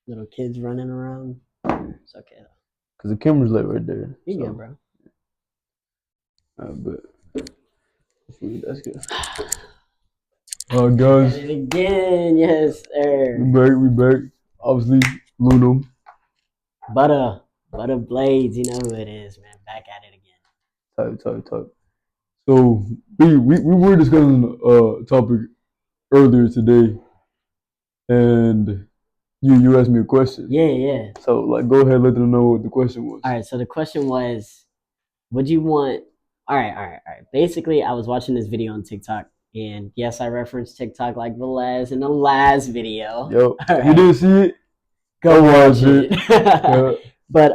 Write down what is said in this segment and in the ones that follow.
Little kids running around. It's okay though. Cause the camera's like right there. You So, good, bro. but that's good. Got Guys, it again, yes, sir. we back. Obviously, Luno. Butter Blades, you know who it is, man. Back at it again. Type. So we were discussing a topic earlier today, and you asked me a question. Yeah. So like, go ahead, let them know what the question was. All right, so the question was, would you want? All right. Basically, I was watching this video on TikTok, and yes, I referenced TikTok like Velez in the last video. Yo, All if you right, didn't see it, go watch it. it. Yeah. But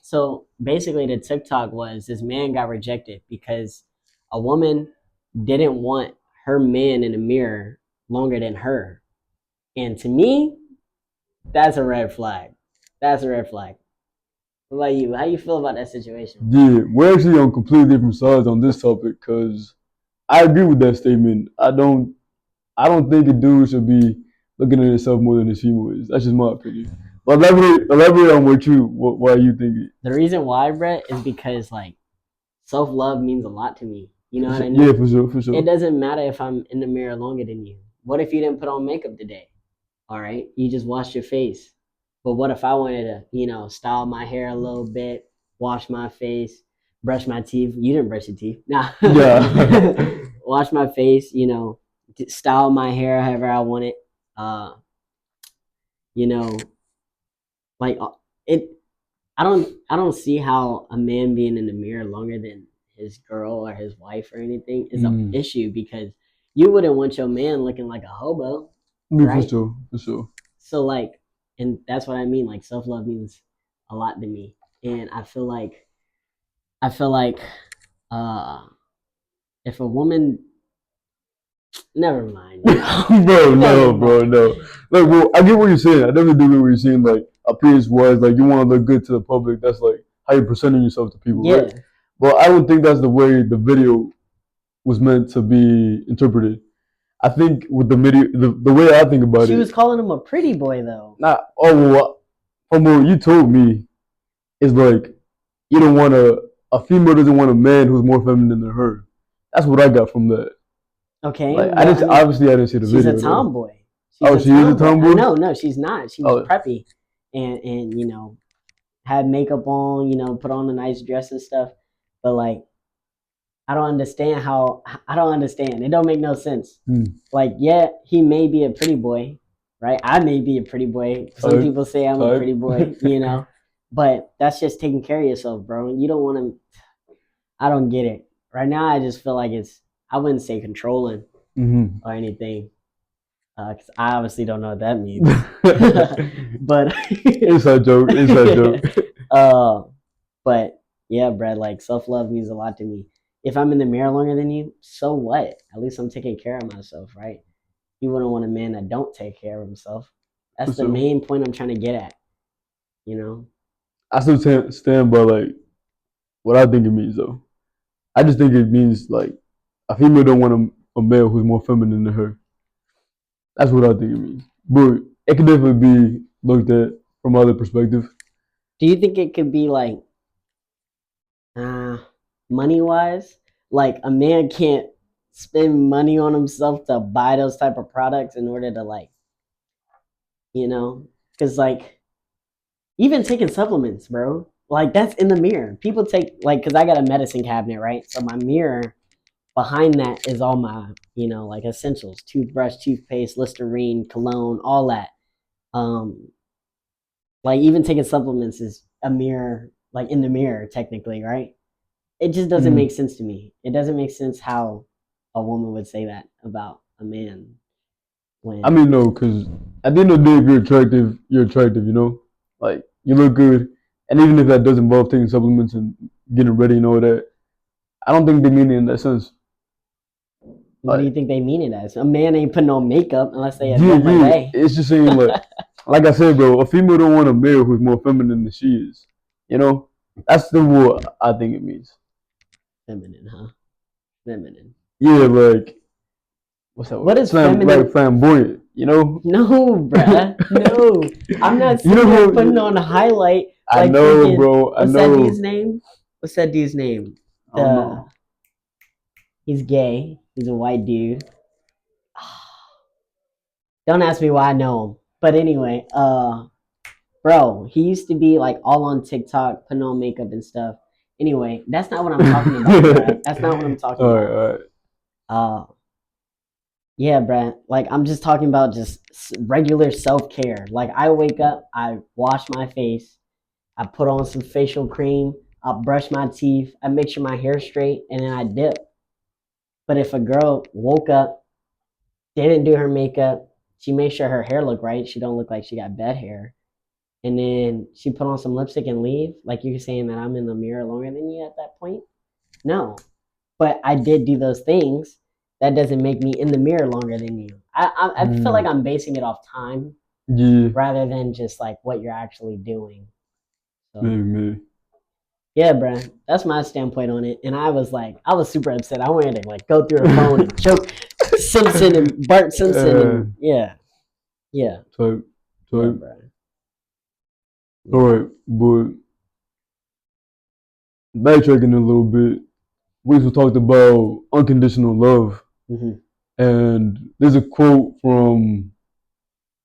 so basically, the TikTok was this man got rejected because a woman didn't want her man in the mirror longer than her, and to me, that's a red flag. That's a red flag. What about you? How you feel about that situation? Yeah, we're actually on completely different sides on this topic because I agree with that statement. I don't think a dude should be looking at himself more than his female is. That's just my opinion. But elaborate on why you think it. The reason why, Brett, is because like self love means a lot to me. You know what I Yeah, mean? for sure. It doesn't matter if I'm in the mirror longer than you. What if you didn't put on makeup today? All right, you just washed your face. But what if I wanted to, style my hair a little bit, wash my face, brush my teeth? You didn't brush your teeth. Nah. Yeah. Wash my face, style my hair however I want it. You know, like it I don't see how a man being in the mirror longer than his girl or his wife or anything is an issue because you wouldn't want your man looking like a hobo, right? For sure. So like, and that's what I mean. Like self love means a lot to me, and I feel like, uh, if a woman, never mind, Bro, no, bro, no. Like, well, I get what you're saying. I definitely do get what you're saying. Like, appearance wise, like you want to look good to the public. That's like how you're presenting yourself to people, Yeah, right? But I don't think that's the way the video was meant to be interpreted. I think with the video, the way I think about she it, was calling him a pretty boy though. not well, from what you told me, is like you don't want a female doesn't want a man who's more feminine than her. That's what I got from that. Okay, Like well, I mean, obviously I didn't see the she's video. a tomboy. Oh, she is a tomboy. No, she's not. She was Oh, preppy, and had makeup on. Put on a nice dress and stuff. But like, I don't understand how. I don't understand. It don't make no sense. Like, yeah, he may be a pretty boy, right? I may be a pretty boy. Some people say I'm a pretty boy, but that's just taking care of yourself, bro. You don't want to. I don't get it. Right now, I just feel like it's. I wouldn't say controlling or anything, because I obviously don't know what that means. But inside joke. But yeah, Brad, like self love means a lot to me. If I'm in the mirror longer than you, so what? At least I'm taking care of myself, right? You wouldn't want a man that don't take care of himself. That's the main point I'm trying to get at. I still stand by like what I think it means though. I just think it means like a female don't want a male who's more feminine than her. That's what I think it means. But it could definitely be looked at from other perspective. Do you think it could be like money wise? Like a man can't spend money on himself to buy those type of products in order to like, because like even taking supplements, bro. Like that's in the mirror. People take like because I got a medicine cabinet, right? So my mirror behind that is all my, like essentials: toothbrush, toothpaste, Listerine, cologne, all that. Um, like even taking supplements is a mirror, like in the mirror, technically, right? It just doesn't make sense to me. It doesn't make sense how a woman would say that about a man. I mean, no, because at the end of the day, if you're attractive, you're attractive. Like you look good, and even if that does involve taking supplements and getting ready and all that, I don't think they mean it in that sense. What do you think they mean it as? A man ain't putting on makeup unless they have way. It's just saying like I said, bro, a female don't want a male who's more feminine than she is. That's the what I think it means. Feminine, huh? Feminine. Yeah, like what's that? What is feminine? Like flamboyant. You know? No, bruh. No. I'm not You sitting know there who? putting on a highlight I like know, freaking. bro. I What's that know. dude's name? What's that dude's name? I don't know. He's gay. He's a white dude. Don't ask me why I know him. But anyway, bro, he used to be like all on TikTok, putting on makeup and stuff. Anyway, that's not what I'm talking about, bro. That's not what I'm talking All about. right, all right. Yeah, bruh. Like I'm just talking about just regular self care. Like I wake up, I wash my face, I put on some facial cream, I brush my teeth, I make sure my hair's straight, and then I dip. But if a girl woke up, didn't do her makeup, she made sure her hair looked right, she don't look like she got bad hair, and then she put on some lipstick and leave, like you're saying that I'm in the mirror longer than you at that point? No. But I did do those things. That doesn't make me in the mirror longer than you. I feel like I'm basing it off time Yeah. rather than just like what you're actually doing. So Maybe. yeah, bro, that's my standpoint on it. And I was super upset. I wanted to like go through the phone and choke Simpson and Bart Simpson and yeah. So, Yeah, bro. all right, but backtracking a little bit, we also talked about unconditional love, and there's a quote from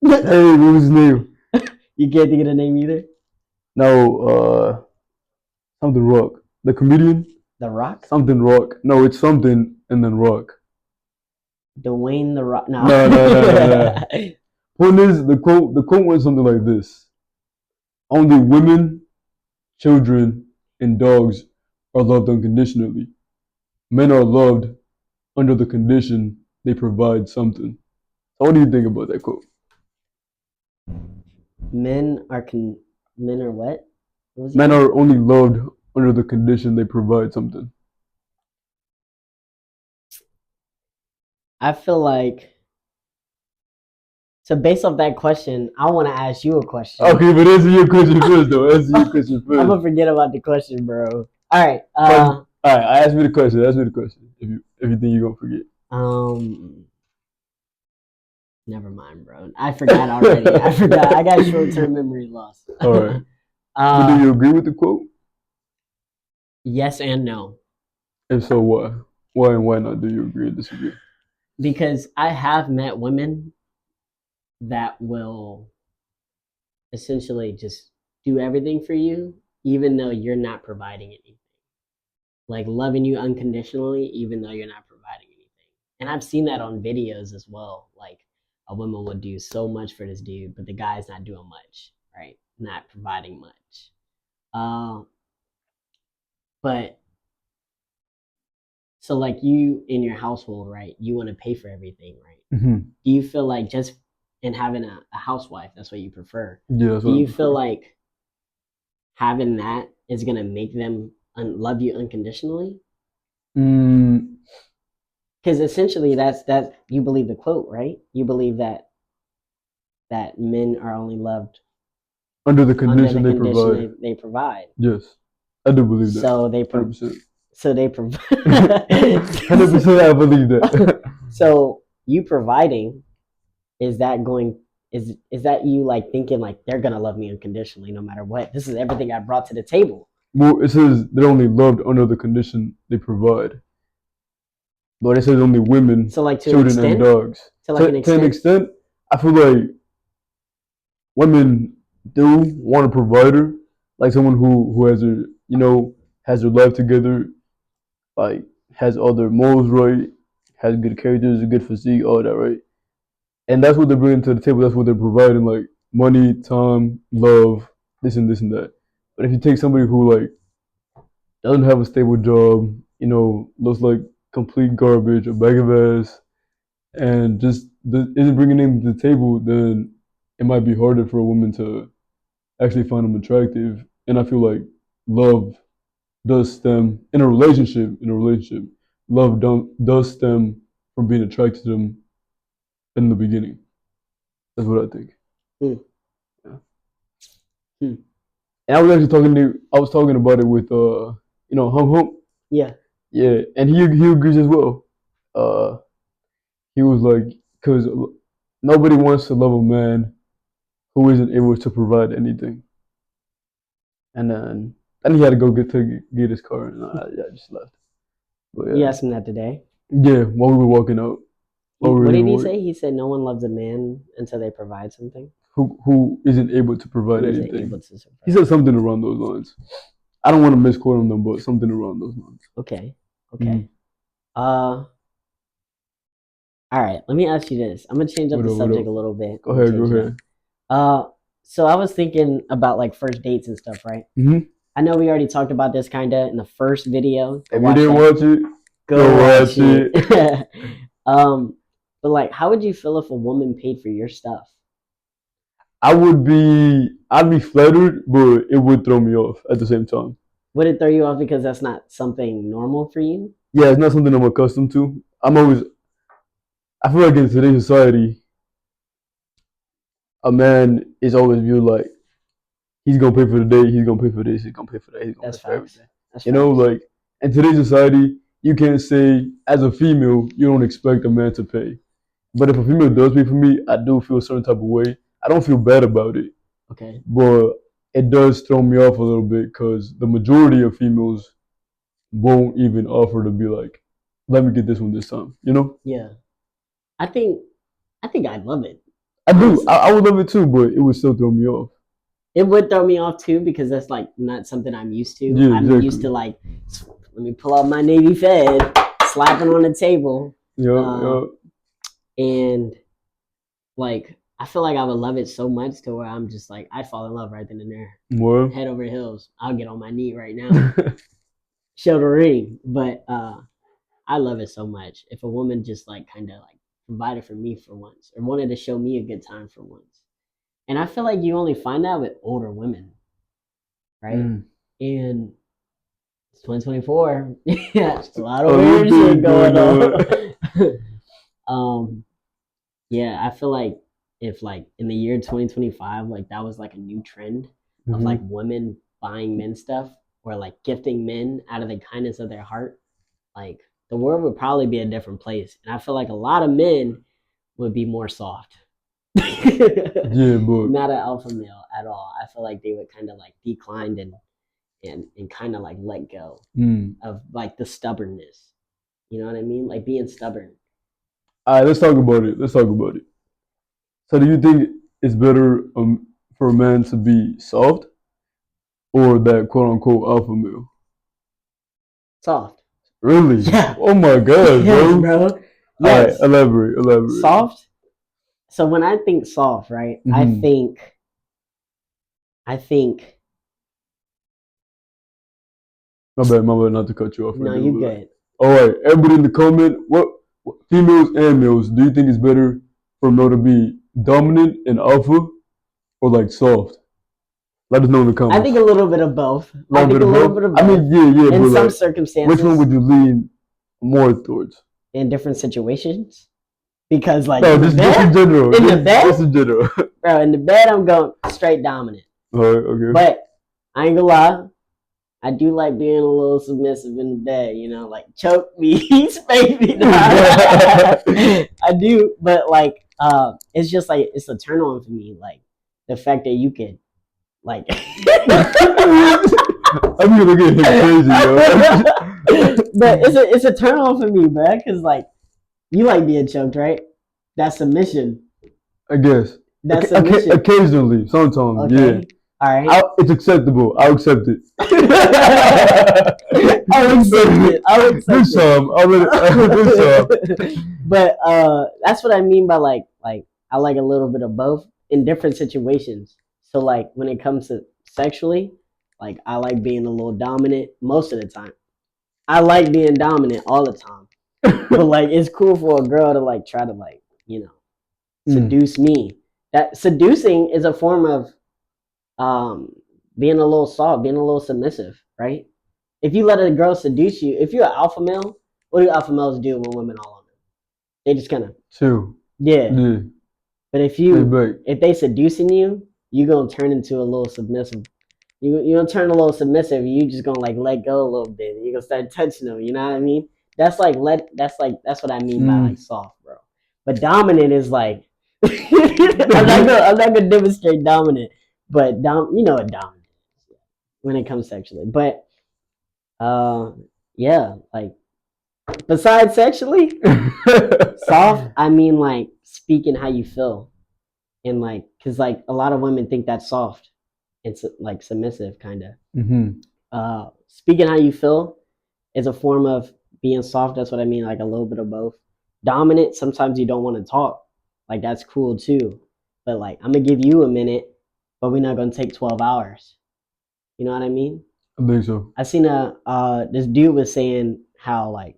hey, what was his name? You can't think of the name either. No, something Rock. The comedian. The Rock. Something Rock. No, it's something and then Rock. Dwayne the Rock. No. No. Point is, the quote went something like this: only women, children, and dogs are loved unconditionally. Men are loved under the condition they provide something. So what do you think about that quote? Men are what? Men are only loved under the condition they provide something. I feel like so based off that question, I want to ask you a question. Okay, but answer your question first, though. Answer your question first. I'm gonna forget about the question, bro. All right. All right. Ask me the question. Ask me the question. If you think you're gonna forget. Never mind, bro. I forgot already. I forgot. I got short-term memory loss. All right. But do you agree with the quote? Yes and no. And so why? Why and why not? Do you agree or disagree? Because I have met women that will essentially just do everything for you, even though you're not providing anything. Like loving you unconditionally, even though you're not providing anything. And I've seen that on videos as well. Like a woman would do so much for this dude, but the guy's not doing much, right? Not providing much. But so like you in your household, right? You want to pay for everything, right? Mm-hmm. Do you feel like just in having a housewife, that's what you prefer? Yeah. Do you feel like having that is gonna make them love you unconditionally? Because essentially, that's you believe the quote, right? You believe that men are only loved under the condition, they provide. Yes, I do believe that. So they 100%. So they provide. 100%, I believe that. So you providing, is that you like thinking like they're gonna love me unconditionally no matter what? This is everything I brought to the table. Well, it says they're only loved under the condition they provide. But it says only women, so like children, and dogs. To an extent, I feel like women do want a provider, like someone who has has their life together, like has all their morals right, has good characters, a good physique, all that right. And that's what they're bringing to the table. That's what they're providing, like money, time, love, this and that. But if you take somebody who like doesn't have a stable job, looks like complete garbage, a bag of ass, and just isn't bringing them to the table, then it might be harder for a woman to actually find them attractive. And I feel like love does stem in a relationship. Love does stem from being attracted to them in the beginning. That's what I think. Yeah. And I was actually talking about it with Hum. Yeah. Yeah, and he agrees as well. He was like, because nobody wants to love a man who isn't able to provide anything. And then he had to go get his car, and I just left. But You asked him that today. yeah, while we were walking out. What did he say? He said no one loves a man until they provide something. Who isn't able to provide anything. Able to he said something around those lines. I don't want to misquote him, but something around those lines. Okay. All right. Let me ask you this. I'm gonna change up the subject a little bit. Go ahead. So I was thinking about like first dates and stuff, right? Mm-hmm. I know we already talked about this kind of in the first video. If you didn't watch it, go watch it. But like, how would you feel if a woman paid for your stuff? I'd be flattered, but it would throw me off at the same time. Would it throw you off because that's not something normal for you? Yeah, it's not something I'm accustomed to. I feel like in today's society, a man is always viewed like he's gonna pay for the date, he's gonna pay for this, he's gonna pay for that, he's gonna pay for everything. You know, like in today's society, you can't say as a female you don't expect a man to pay. But if a female does pay for me, I do feel a certain type of way. I don't feel bad about it. Okay. But it does throw me off a little bit because the majority of females won't even offer to be like, let me get this one this time, you know? Yeah. I think I'd love it. I do. I would love it too, but it would still throw me off. It would throw me off too because that's like not something I'm used to. Yeah, I'm used to like, let me pull out my Navy Fed, slapping on the table. Yeah. And like, I feel like I would love it so much to where I'm just like, I'd fall in love right then and there. What? Head over heels. I'll get on my knee right now. Show the ring. But I love it so much. If a woman just like kind of like provided for me for once or wanted to show me a good time for once. And I feel like you only find that with older women, right? And it's 2024. Yeah, a lot of weird shit going on. Yeah, I feel like if like in the year 2025, like that was like a new trend of like women buying men stuff or like gifting men out of the kindness of their heart, like the world would probably be a different place. And I feel like a lot of men would be more soft. Yeah, but not an alpha male at all. I feel like they would kind of like decline and kind of like let go of like the stubbornness. You know what I mean? Like being stubborn. All right, let's talk about it. So do you think it's better for a man to be soft or that quote unquote alpha male? Soft. Really? Yeah. Oh my god, yes, bro. Yes. All right, elaborate. Soft. So when I think soft, right, I think my bad not to cut you off. No, you good. All right, everybody in the comment, what females and males, do you think it's better for a male to be dominant and alpha or like soft? Let us know in the comments. I think a little bit of both. I mean, yeah. In some circumstances. Which one would you lean more towards? In different situations? Because like no, just in general. In the bed? Just in general. Bro, in the bed I'm going straight dominant. Alright, okay. But I ain't gonna lie, I do like being a little submissive in the bed, you know, like choke me, spank me. I do, but like it's just like it's a turn on for me, like the fact that you could like I'm gonna get him crazy, yo. But it's a turn on for me, bro, because like you like being choked, right? That's submission. I guess. That's submission. Occasionally, sometimes, okay. Yeah. All right. It's acceptable. I'll accept it. I'll accept it. Good some. But that's what I mean by like I like a little bit of both in different situations. So like when it comes to sexually, like I like being a little dominant most of the time. I like being dominant all the time. But like it's cool for a girl to like try to like, you know, seduce me. That seducing is a form of being a little soft, being a little submissive, right? If you let a girl seduce you, if you're an alpha male, what do alpha males do when women all on them? They just kind of chill. Yeah. But if they seducing you, you're gonna turn into a little submissive. You're gonna turn a little submissive. You just gonna like let go a little bit. You're gonna start touching them. You know what I mean? That's what I mean by like soft, bro. But dominant is like I'm not gonna demonstrate dominant, but you know what dominant is when it comes sexually. But yeah, like besides sexually, soft. I mean, like speaking how you feel, and like, cause like a lot of women think that's soft. It's like submissive, kind of. Speaking how you feel is a form of being soft. That's what I mean, like a little bit of both. Dominant, sometimes you don't want to talk. Like that's cool too. But like I'm gonna give you a minute, but we're not gonna take 12 hours. You know what I mean? I think so. I seen this dude was saying how like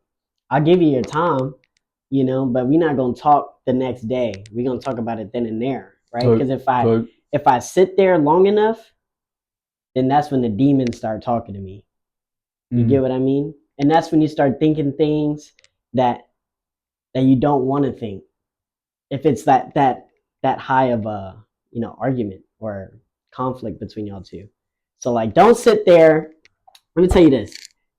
I'll give you your time, you know, but we're not gonna talk the next day. We're gonna talk about it then and there, right? Because if I sit there long enough, then that's when the demons start talking to me. You get what I mean? And that's when you start thinking things that you don't want to think. If it's that high of a argument or conflict between y'all two. So like don't sit there. Let me tell you this.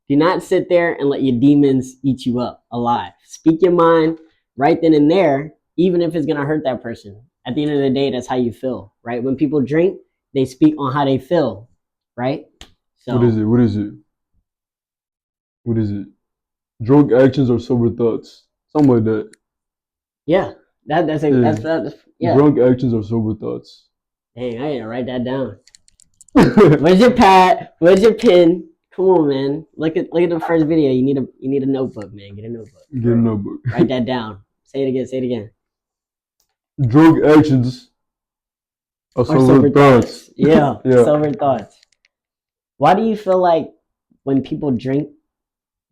Do not sit there and let your demons eat you up alive. Speak your mind right then and there, even if it's gonna hurt that person. At the end of the day, that's how you feel, right? When people drink, they speak on how they feel, right? So What is it? Drunk actions or sober thoughts? Something like that. Yeah. That's yeah. Drunk actions or sober thoughts. Dang, I gotta write that down. Where's your pad? Where's your pen? Come on, man. Look at the first video. You need a notebook, man. Get a notebook. Get a notebook. Write that down. Say it again. Say it again. Drunk actions or sober thoughts. Yeah, sober thoughts. Why do you feel like when people drink,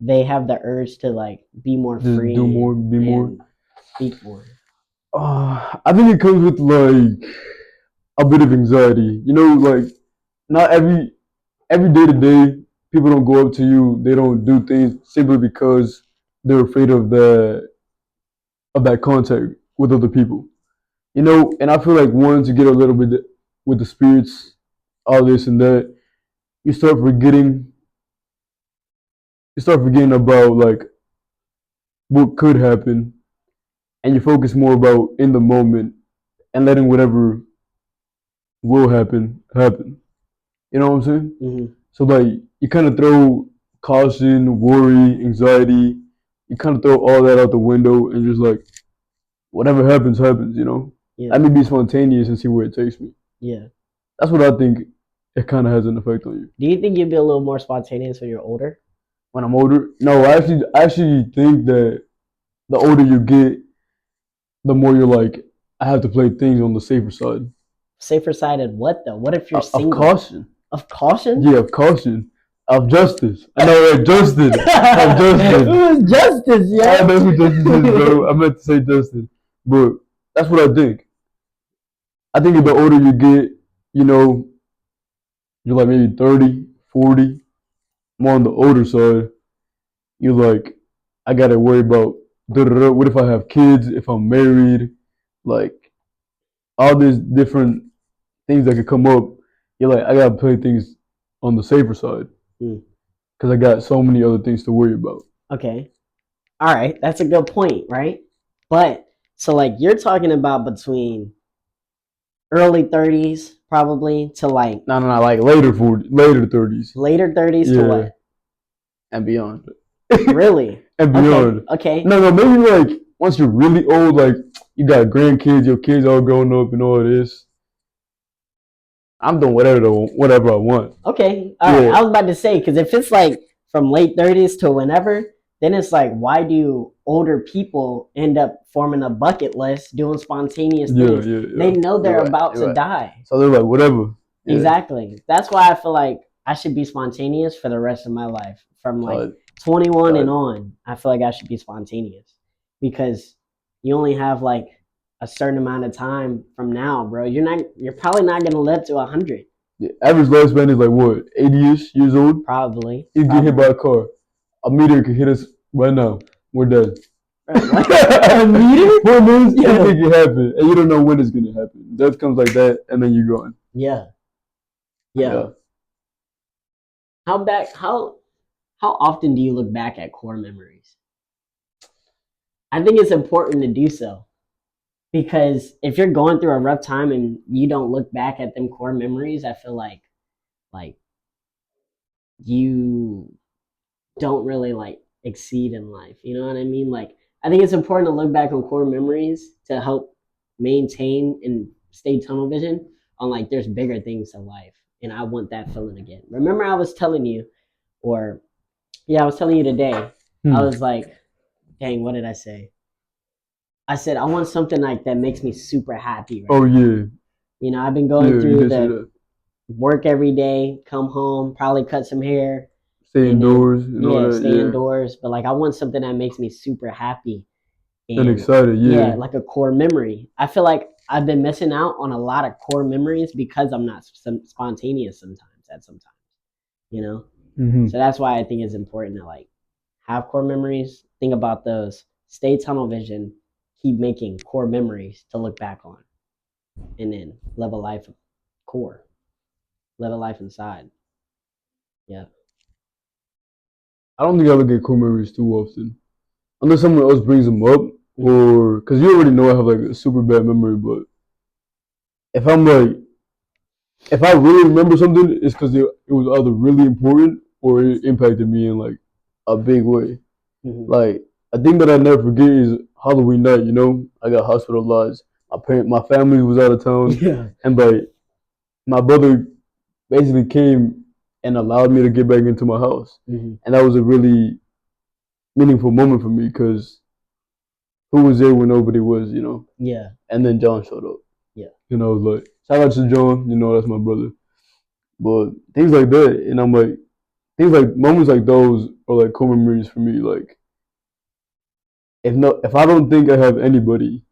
they have the urge to like be more free, do more, be more, speak more? I think it comes with like a bit of anxiety. You know, like not every day to day people don't go up to you. They don't do things simply because they're afraid of that contact with other people. You know, and I feel like once you get a little bit with the spirits, all this and that, you start forgetting about like what could happen, and you focus more about in the moment and letting whatever will happen happen. You know what I'm saying? Mm-hmm. So like you kind of throw caution, worry, anxiety. You kind of throw all that out the window and just like whatever happens happens. You know? Yeah. Let me be spontaneous and see where it takes me. Yeah. That's what I think. It kind of has an effect on you. Do you think you'd be a little more spontaneous when you're older? When I'm older? No, I actually think that the older you get, the more you're like, I have to play things on the safer side. Safer side of what though? What if you're single? Of caution. Of caution? Yeah, of caution. Of justice. I know, right? Justice. Of justice. Who's justice, yeah? I know who justice is, bro. I meant to say justice. But that's what I think. I think the older you get, you know, you're like maybe 30, 40, more on the older side. You're like, I gotta worry about what if I have kids, if I'm married, like all these different things that could come up. You're like, I gotta play things on the safer side because I got so many other things to worry about. Okay, all right, that's a good point, right? But so like you're talking about between early 30s probably to like no, like later 30s. Later 30s to what? And beyond. Really? And beyond. Okay. No, maybe like once you're really old, like you got grandkids, your kids all grown up and all this. I'm doing whatever I want. Okay. All right. I was about to say, because if it's like from late 30s to whenever, then it's like, why do older people end up forming a bucket list, doing spontaneous things? Yeah. They know they're about to die. So they're like, whatever. Yeah. Exactly. That's why I feel like I should be spontaneous for the rest of my life. From like 21 and on, I feel like I should be spontaneous. Because you only have like a certain amount of time from now, bro. You're probably not gonna live to 100. The average lifespan is like what, 80-ish years old? Probably. You get hit by a car. A meteor could hit us right now. We're dead. A meteor? Well, means anything can happen, and you don't know when it's gonna happen. Death comes like that, and then you're gone. Yeah. How often do you look back at core memories? I think it's important to do so. because if you're going through a rough time and you don't look back at them core memories, I feel like you don't really like exceed in life. You know what I mean? Like I think it's important to look back on core memories to help maintain and stay tunnel vision on like there's bigger things to life. And I want that feeling again. Remember I was telling you, or yeah, I was telling you today, I was like, dang, what did I say? I said I want something like that makes me super happy. Right now. Yeah. You know, I've been going through the work every day, come home, probably cut some hair, stay indoors. Stay indoors. But like, I want something that makes me super happy and excited. Yeah, like a core memory. I feel like I've been missing out on a lot of core memories because I'm not spontaneous sometimes. At sometimes, you know. Mm-hmm. So that's why I think it's important to like have core memories. Think about those. Stay tunnel vision. Keep making core memories to look back on, and then live a life core. Live a life inside. Yeah. I don't think I look at core memories too often, unless someone else brings them up, or because you already know I have like a super bad memory. But if I'm like, if I really remember something, it's because it was either really important or it impacted me in like a big way. Mm-hmm. Like a thing that I never forget is Halloween night. You know, I got hospitalized. My family was out of town, and like my brother basically came and allowed me to get back into my house, and that was a really meaningful moment for me because who was there when nobody was, you know? Yeah. And then John showed up. Yeah. You know, like shout out to John. You know, that's my brother. But things like that, and I'm like, things like moments like those are like core memories for me. Like, if I don't think I have anybody,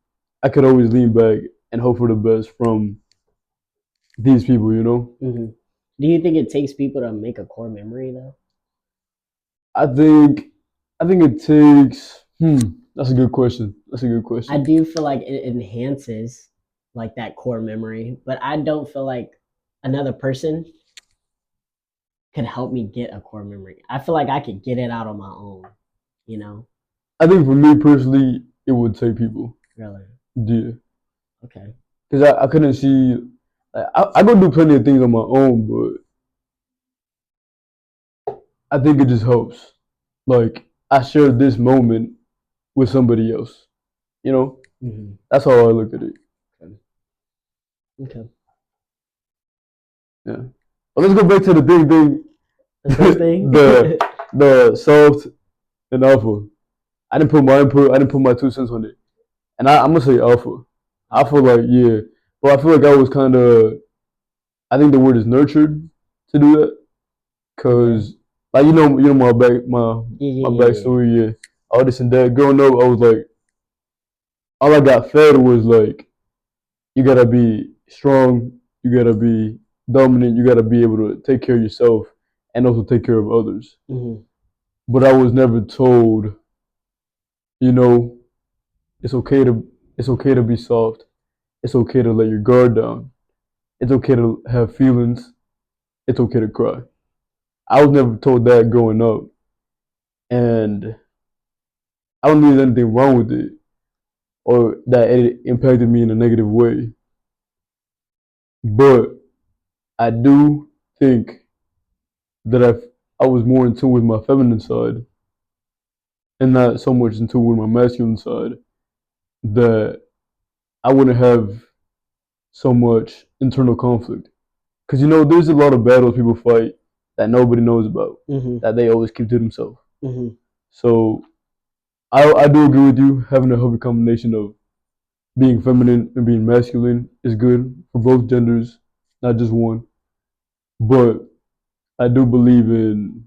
I could always lean back and hope for the best from these people. You know. Mm-hmm. Do you think it takes people to make a core memory though? I think it takes. That's a good question. I do feel like it enhances like that core memory, but I don't feel like another person could help me get a core memory. I feel like I could get it out on my own, you know? I think for me personally, it would take people. Really? Yeah. Okay. Because I couldn't see. I go do plenty of things on my own, but I think it just helps. Like I shared this moment with somebody else. You know, that's how I look at it. Okay. Yeah. Well, let's go back to the big thing. The thing. the soft and alpha. I didn't put my input. I didn't put my 2 cents on it, and I'm gonna say alpha. I feel like but I feel like I was kind of. I think the word is nurtured to do that, cause like you know my backstory. Yeah, all this and that. Growing up, I was like, all I got fed was like, you gotta be strong, you gotta be dominant, you gotta be able to take care of yourself and also take care of others. Mm-hmm. But I was never told, you know, it's okay to be soft. It's okay to let your guard down. It's okay to have feelings. It's okay to cry. I was never told that growing up, and I don't think there's anything wrong with it or that it impacted me in a negative way. But I do think that I was more in tune with my feminine side and not so much in tune with my masculine side, that I wouldn't have so much internal conflict. Because you know, there's a lot of battles people fight that nobody knows about, that they always keep to themselves. So I do agree with you. Having a healthy combination of being feminine and being masculine is good for both genders, not just one. But I do believe in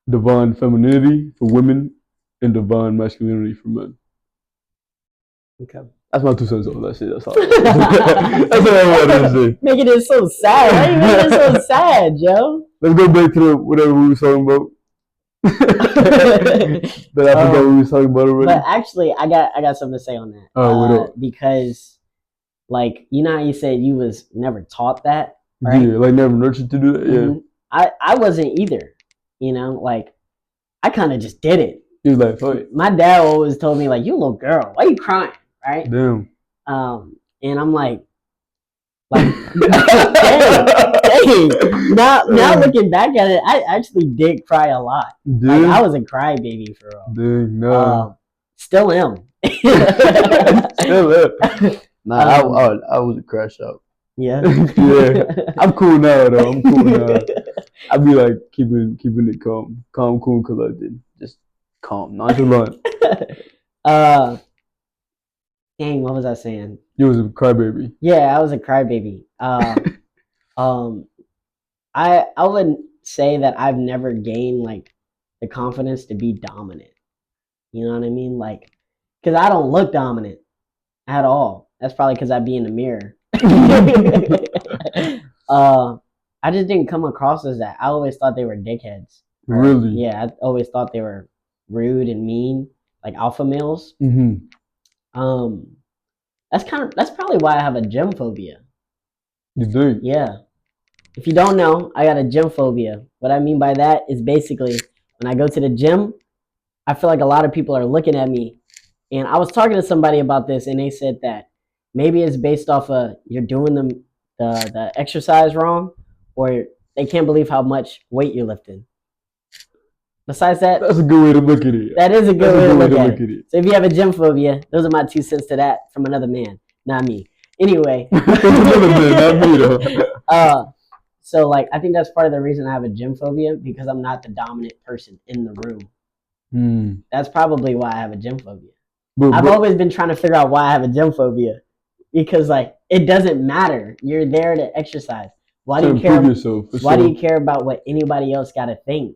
divine femininity for women and divine masculinity for men. Okay. That's my 2 cents on that shit. That's all. That's what I wanted to say. Making it so sad. Why are you making it so sad, Joe? Let's go back to whatever we were talking about. But I forgot what we were talking about already. But actually, I got something to say on that. Because, like, you know how you said you was never taught that, right? Yeah, like never nurtured to do that. Yeah. I wasn't either. You know, like I kind of just did it. He was like, fuck it. My dad always told me like, "You little girl, why are you crying?" Right? Damn. And I'm like, dang. Now looking back at it, I actually did cry a lot. Like I was a crybaby for real. Dang, no. Still am. Still am. Nah, I was a crash out. Yeah. Yeah. I'm cool now though. I'm cool now. I be like keeping it calm, cool, collected, just calm, nonchalant. Dang, what was I saying? You was a crybaby. Yeah, I was a crybaby. Um, I would say that I've never gained like the confidence to be dominant. You know what I mean? Like, because I don't look dominant at all. That's probably because I be in the mirror. I just didn't come across as that. I always thought they were dickheads. Really? Yeah, I always thought they were rude and mean, like alpha males. That's probably why I have a gym phobia. You think? Yeah. If you don't know, I got a gym phobia. What I mean by that is basically when I go to the gym, I feel like a lot of people are looking at me. And I was talking to somebody about this, and they said that maybe it's based off of you're doing the exercise wrong, or they can't believe how much weight you're lifting. Besides that, that's a good way to look at it. That is a good way to look at it. So if you have a gym phobia, those are my 2 cents to that from another man, not me. Anyway, another man, not me though. So like I think that's part of the reason I have a gym phobia, because I'm not the dominant person in the room. That's probably why I have a gym phobia. I've always been trying to figure out why I have a gym phobia, because like it doesn't matter. You're there to exercise. Why do you care? Why do you care about what anybody else got to think?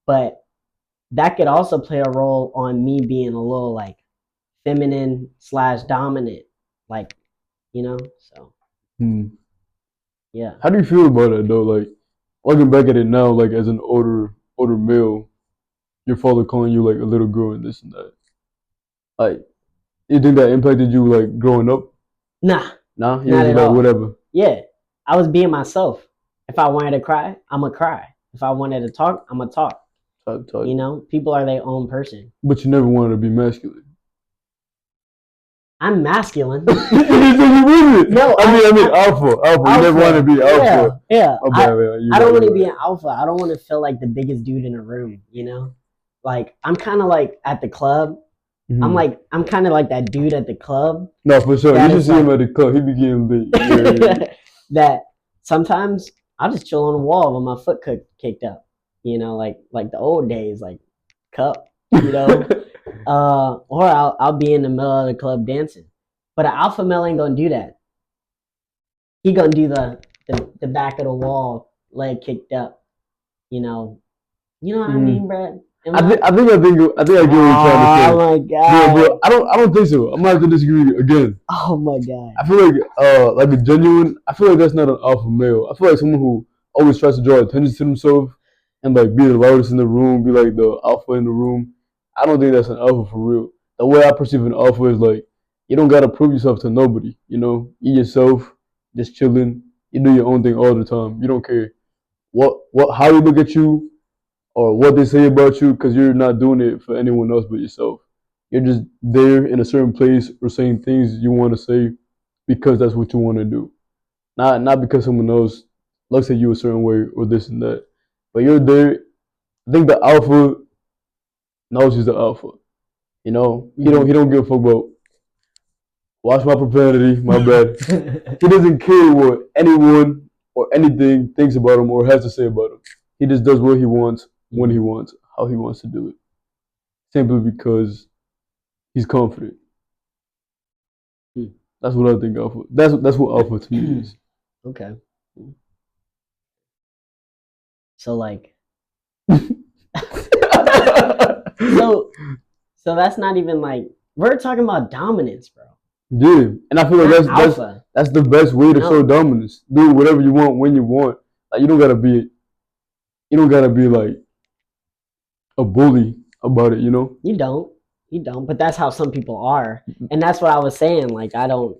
But that could also play a role on me being a little like feminine / dominant, like, you know. So yeah. How do you feel about it though? Like looking back at it now, like as an older male, your father calling you like a little girl and this and that. Like, you think that impacted you like growing up? Nah, not at all. Whatever. Yeah, I was being myself. If I wanted to cry, I'ma cry. If I wanted to talk, I'ma talk. You know, people are their own person. But you never wanted to be masculine. I'm masculine. No, I mean alpha. You never want to be alpha. Yeah. I don't want to be an alpha. I don't want to feel like the biggest dude in a room. You know, like I'm kind of like at the club. I'm kind of like that dude at the club. No, for sure. You should see him at the club. He be getting lit. Yeah. That sometimes I'll just chill on the wall with my foot kicked up. You know, like the old days, like cup. You know. Or I'll be in the middle of the club dancing. But an alpha male ain't gonna do that. He gonna do the back of the wall, leg kicked up. You know what I mean, Brad? I think I get what you're trying to say. Oh my god! Yeah, bro, I don't think so. I'm gonna have to disagree again. Oh my god! I feel like a genuine. I feel like that's not an alpha male. I feel like someone who always tries to draw attention to themselves and like be the loudest in the room, be like the alpha in the room. I don't think that's an alpha for real. The way I perceive an alpha is like you don't gotta prove yourself to nobody. You know, you yourself, just chilling. You do your own thing all the time. You don't care how they look at you or what they say about you, because you're not doing it for anyone else but yourself. You're just there in a certain place or saying things you want to say because that's what you want to do. Not because someone else looks at you a certain way or this and that. But you're there. I think the alpha knows he's the alpha. You know, he don't give a fuck about. Watch my profanity, my bad. He doesn't care what anyone or anything thinks about him or has to say about him. He just does what he wants, when he wants, how he wants to do it. Simply because he's confident. That's what I think alpha. That's what alpha to me is. Okay. So like so that's not even like, we're talking about dominance, bro. Yeah, and I feel like that's the best way to show dominance. Do whatever you want when you want. Like you don't gotta be like a bully about it, you know? You don't. But that's how some people are, and that's what I was saying. Like I don't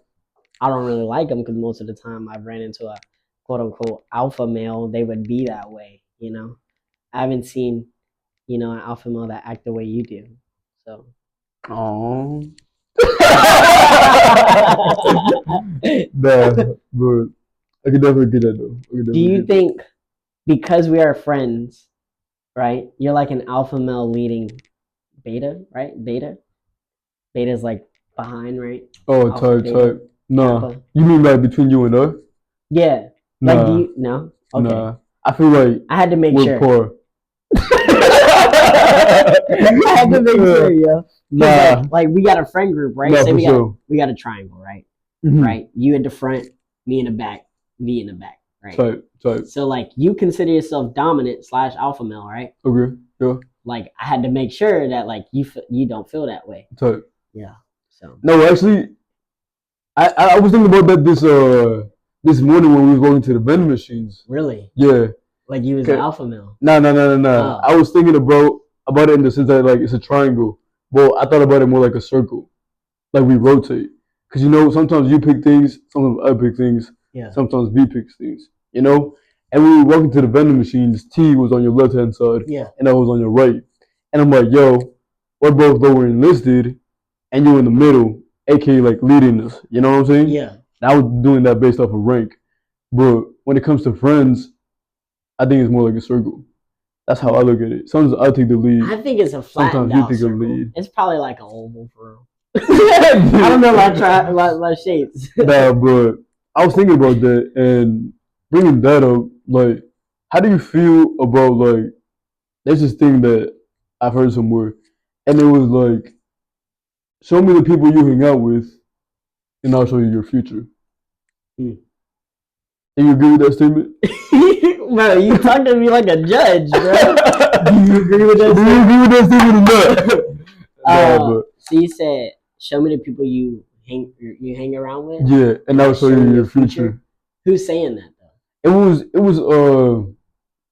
really like them, because most of the time I've ran into a quote unquote alpha male. They would be that way, you know. I haven't seen, an alpha male that act the way you do. So. Oh, Nah, but I can definitely get that though. Do you think because we are friends, right? You're like an alpha male leading beta, right? Beta is like behind, right? Oh, Alpha, beta, type. Nah, kappa. you mean like between you and us? Yeah. Like, do Nah, you? No. Okay. nah. I feel like I had to make we're sure. poor. I had to make sure, yo. Nah, like we got a friend group, right? nah, Say for sure. we got a triangle, right? Mhm. Right. You in the front, me in the back, V in the back, right? Type. So like you consider yourself dominant / alpha male, right? Okay. Yeah. Like I had to make sure that like you don't feel that way. Type. Yeah. So No, actually, I was thinking about that this morning when we was going to the vending machines. Really? Yeah. Like you was an alpha male? No. Oh. I was thinking about it in the sense that like it's a triangle. Well, I thought about it more like a circle. Like we rotate. Because sometimes you pick things, sometimes I pick things, Yeah. sometimes B picks things. And when we were walking to the vending machines, T was on your left hand side, Yeah. and I was on your right. And I'm like, yo, we're both lower enlisted, and you're in the middle, aka like leading us. You know what I'm saying? Yeah. I was doing that based off of rank. But when it comes to friends, I think it's more like a circle. That's how I look at it. Sometimes I take the lead. I think it's a flattened Sometimes out you take circle. the lead. It's probably like an oval for real. I don't know my shapes. Nah, but I was thinking about that and bringing that up. Like, how do you feel about like? There's this thing that I've heard somewhere, and it was like, show me the people you hang out with, and I'll show you your future. Hmm. Do you agree with that statement? Bro, you talking to me like a judge, bro. Do you agree with that? Do you agree with that statement or not? So you said, show me the people you hang around with. Yeah, and I'll show you your future. Who's saying that though? It was.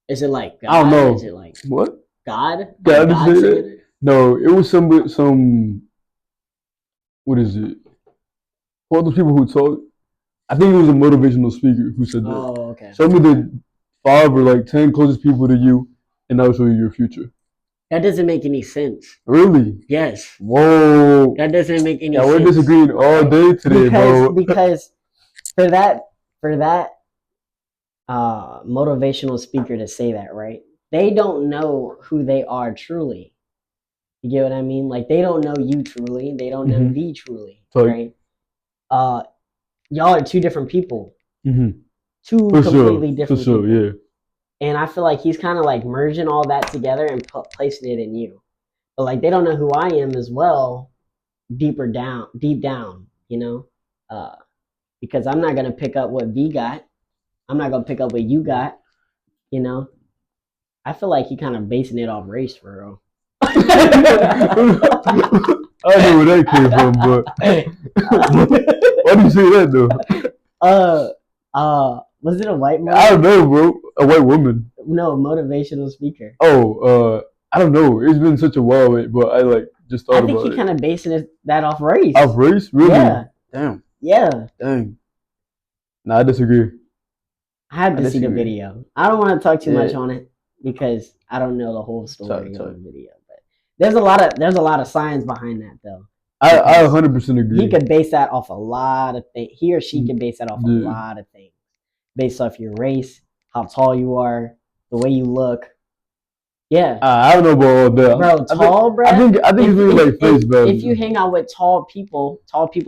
Is it like God? I don't know. Is it like what? God? God saying it? No, it was some. What is it? All those people who talk. I think it was a motivational speaker who said that. Oh, okay. Show me the 5 or like 10 closest people to you, and I'll show you your future. That doesn't make any sense. Really? Yes. Whoa. That doesn't make any sense. We're disagreeing all day today, bro. Because for that motivational speaker to say that, right? They don't know who they are truly. You get what I mean? Like they don't know you truly. They don't know V truly, right? Y'all are two different people. Mm-hmm. Two completely different people. For sure, yeah. And I feel like he's kind of like merging all that together and placing it in you. But like they don't know who I am as well, deep down, because I'm not gonna pick up what V got. I'm not gonna pick up what you got. I feel like he kind of basing it off race for real. I know where that came from, but why do you say that though? Was it a white man? I don't know, bro. A white woman. No, motivational speaker. Oh, I don't know. It's been such a while, but I like just thought about it. I think he kind of basing that off race. Off race? Really? Yeah. Damn. Yeah. Dang. Nah, I disagree. I have to see the video. I don't want to talk too much on it because I don't know the whole story of the video. But there's a lot of science behind that though. I 100% agree. He could base that off a lot of things. He or she can base that off a lot of things. Based off your race, how tall you are, the way you look. Yeah. I don't know about all that. Bro, tall, bro. I think it's really like face value. If you hang out with tall people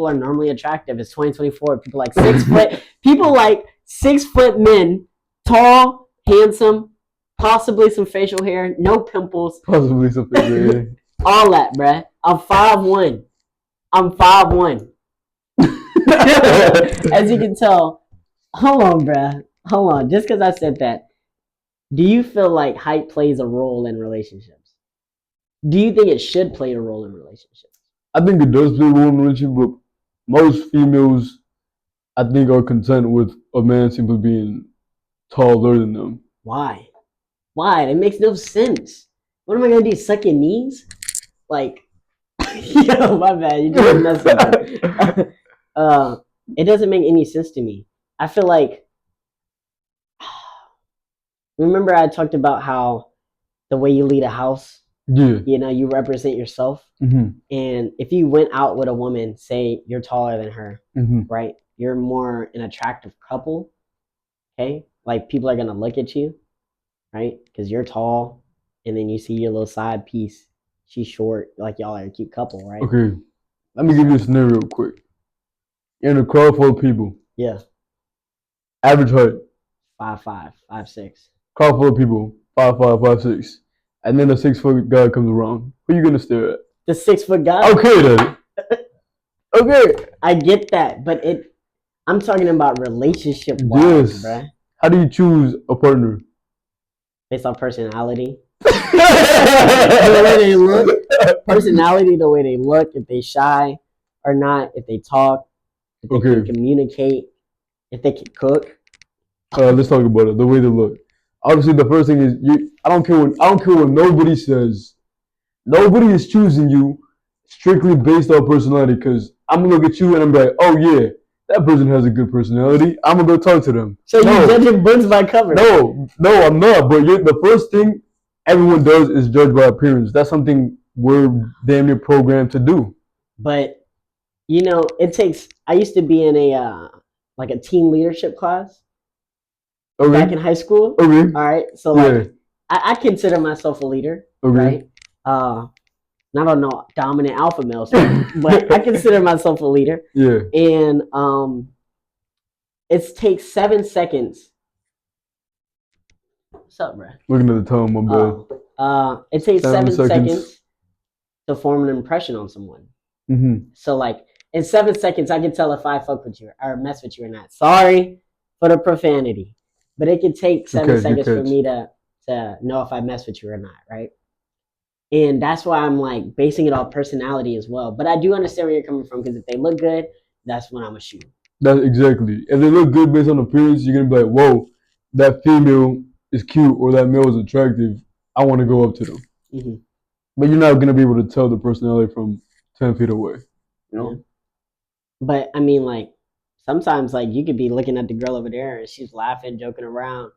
are normally attractive. It's 2024. People like 6 foot. People like 6 foot men, tall, handsome, possibly some facial hair, no pimples. Possibly some facial hair. All that, bruh. I'm 5'1". I'm 5'1". As you can tell. Hold on, bruh. Hold on. Just because I said that, do you feel like height plays a role in relationships? Do you think it should play a role in relationships? I think it does play a role in relationships, but most females, I think, are content with a man simply being taller than them. Why? It makes no sense. What am I gonna do? Suck your knees? Like, yo, my bad. You just messed up. It doesn't make any sense to me. I feel like, remember I talked about how the way you lead a house Yeah. You know, you represent yourself. Mm-hmm. And if you went out with a woman, say you're taller than her, Mm-hmm. right? You're more an attractive couple. Okay, like people are gonna look at you, right? Because you're tall, and then you see your little side piece. She's short, like y'all are a cute couple, right? Okay, let me give you a scenario real quick. You're in a crowd full of people. Yeah. Average height. 5'5", 5'6". Crowd full of people. 5'5", 5'6". And then a 6-foot guy comes around. Who you gonna stare at? The 6-foot guy. Okay then. Okay. I get that, but I'm talking about relationship wise, Yes. bruh. How do you choose a partner? Based on personality. The way they look. Personality, the way they look, if they shy or not, if they talk, if they can communicate, if they can cook. Let's talk about it. The way they look. Obviously, the first thing is I don't care what nobody says. Nobody is choosing you strictly based on personality. Because I'm gonna look at you and I'm like, oh yeah, that person has a good personality. I'm gonna go talk to them. So you judging books by cover? No, I'm not. But the first thing everyone does is judge by appearance. That's something we're damn near programmed to do. But you know, it takes. I used to be in a like a team leadership class back in high school. Okay. All right. So like, I consider myself a leader. Right. Not on no dominant alpha male stuff, but I consider myself a leader. Yeah. And it takes 7 seconds. What's up, bro? Looking at the time, my bad. It takes 7 seconds to form an impression on someone. Mm-hmm. So like in 7 seconds, I can tell if I fuck with you or mess with you or not. Sorry for the profanity, but it can take 7 seconds for me to know if I mess with you or not, right? And that's why I'm like basing it off personality as well. But I do understand where you're coming from, because if they look good, that's when I'm a shoot. That's exactly. If they look good based on appearance, you're gonna be like, whoa, that female is cute or that male is attractive. I want to go up to them. Mm-hmm. But you're not gonna be able to tell the personality from 10 feet away. You know? Yeah. But I mean, like, sometimes like you could be looking at the girl over there and she's laughing, joking around.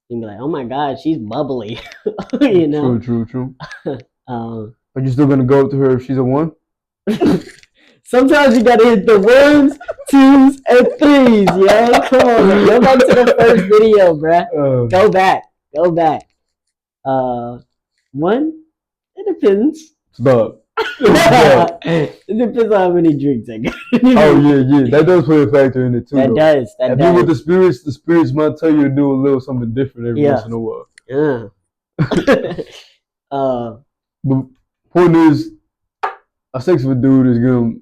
You can be like, oh my God, she's bubbly. You know? True. But you're still gonna go up to her if she's a 1? Sometimes you gotta hit the 1s, 2s, and 3s, yeah? Come on, man. Go back to the first video, bruh. Go back. 1? It depends. Stop. It depends on how many drinks I get. Oh yeah. That does play a factor in it too. That does. If you're with the spirits might tell you to do a little something different every once in a while. Yeah. The point is, a 6-foot dude is gonna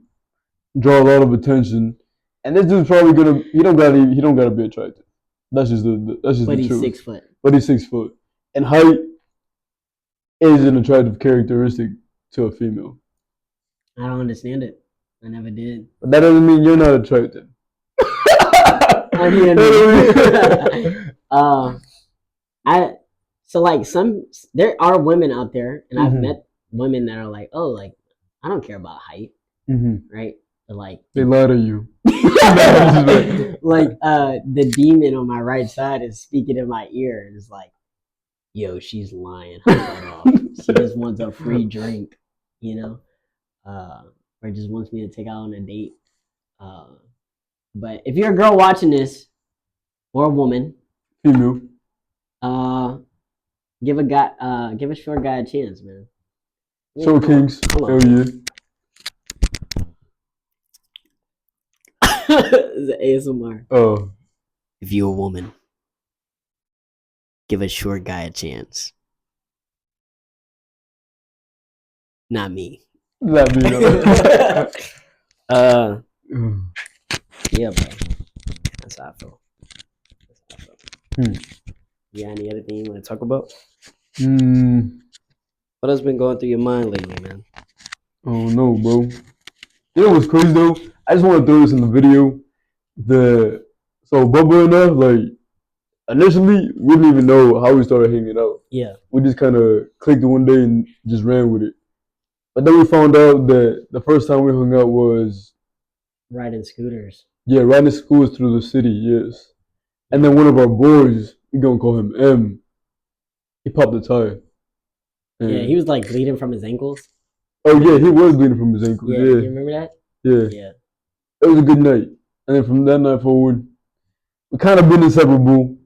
draw a lot of attention, and this dude's probably gonna he don't gotta be attractive. That's just the truth. But he's 6 foot. But he's 6 foot, and height is an attractive characteristic to a female. I don't understand it. I never did. But that doesn't mean you're not attracted. So like there are women out there, and I've met women that are like, oh, like I don't care about height, right? But like they lie to you. Like the demon on my right side is speaking in my ear and is like, yo, she's lying. She just wants a free drink, you know, or just wants me to take out on a date. But if you're a girl watching this, or a woman, female, give a short guy a chance, man. Short Kings, hell yeah. It's ASMR. Oh. If you're a woman, give a short guy a chance. Not me. Not me. Yeah, bro. That's how I feel. You got any other thing you want to talk about? What has been going through your mind lately, man? Oh no, bro. You know what's crazy though? I just want to throw this in the video. So Bubba and I, like, initially we didn't even know how we started hanging out. Yeah. We just kind of clicked it one day and just ran with it. But then we found out that the first time we hung out was riding scooters. Yeah, riding scooters through the city, yes. And then one of our boys, we gonna call him M, he popped a tire. Yeah, he was like bleeding from his ankles. Oh yeah, he was bleeding from his ankles. Yeah, Yeah. you remember that? Yeah. It was a good night. And then from that night forward, we kind of been inseparable.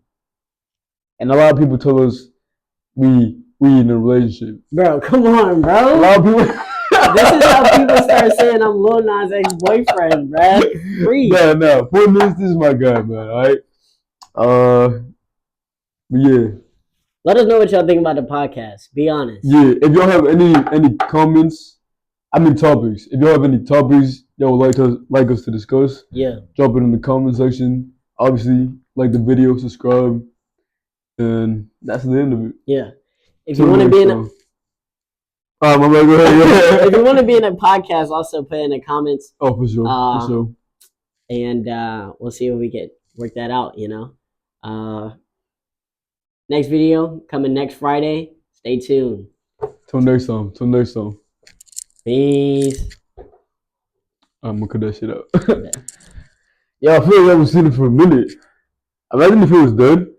And a lot of people told us we in a relationship. Bro, come on, bro. A lot of people. This is how people start saying I'm Lil Nas ex-boyfriend, bro. Free. No. For this is my guy, man. All right. But yeah. Let us know what y'all think about the podcast. Be honest. Yeah. If y'all have any comments, topics. If y'all have any topics y'all would like us to discuss, drop it in the comment section. Obviously, like the video, subscribe, and that's the end of it. Yeah. If you want to be in a go ahead. Yeah. If you want to be in a podcast, also put in the comments. Oh, for sure. And we'll see if we can work that out, Next video coming next Friday. Stay tuned. Till next time. Peace. I'm gonna cut that shit out. Yeah, I feel like I haven't seen it for a minute. Imagine if it was done.